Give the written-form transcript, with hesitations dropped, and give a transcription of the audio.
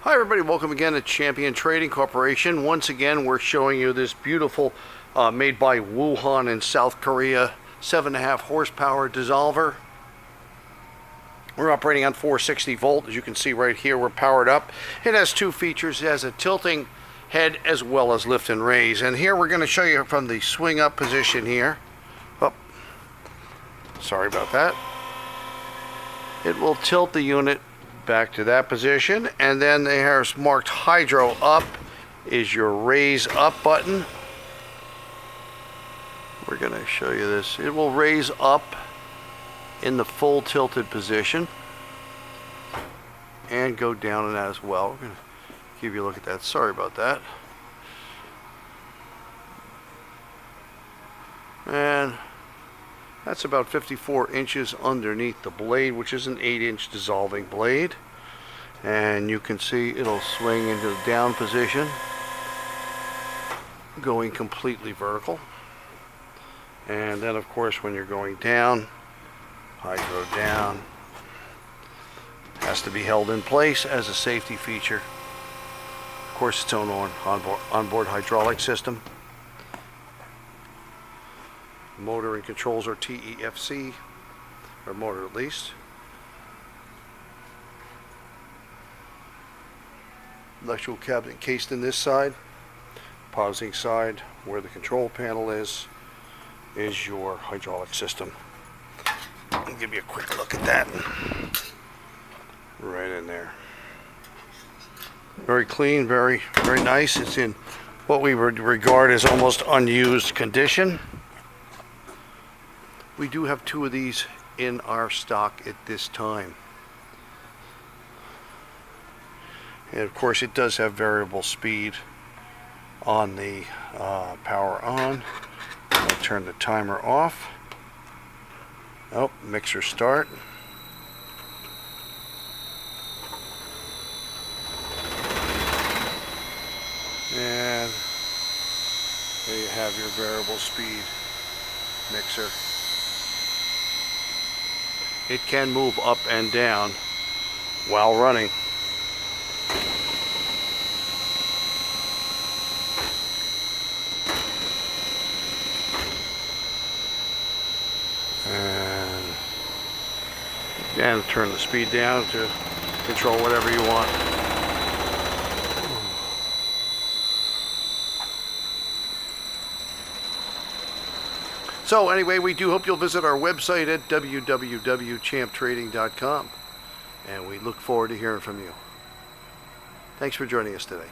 Hi everybody, welcome again to Champion Trading Corporation. Once again, we're showing you this beautiful, made by Woowon in South Korea, 7.5 horsepower dissolver. We're operating on 460 volt. As you can see right here, we're powered up. It has two features. It has a tilting head as well as lift and raise. And here we're going to show you from the swing up position here. Oh, sorry about that. It will tilt the unit back to that position, and then there's marked hydro up is your raise up button. We're going to show you this. It will raise up in the full tilted position and go down in that as well. We're going to give you a look at that. Sorry about that. And that's about 54 inches underneath the blade, which is an 8-inch dissolving blade. And you can see it'll swing into the down position, going completely vertical. And then of course when you're going down, hydro down, has to be held in place as a safety feature. Of course, its own onboard hydraulic system. Motor and controls are TEFC, or motor at least. Electrical cabinet encased in this side. Pausing side, where the control panel is your hydraulic system. I'll give you a quick look at that. Right in there. Very clean, very nice. It's in what we would regard as almost unused condition. We do have two of these in our stock at this time. And of course it does have variable speed on the power on. I'll turn the timer off. Oh, mixer start. And there you have your variable speed mixer. It can move up and down while running. And again, turn the speed down to control whatever you want. So anyway, we do hope you'll visit our website at www.champtrading.com, and we look forward to hearing from you. Thanks for joining us today.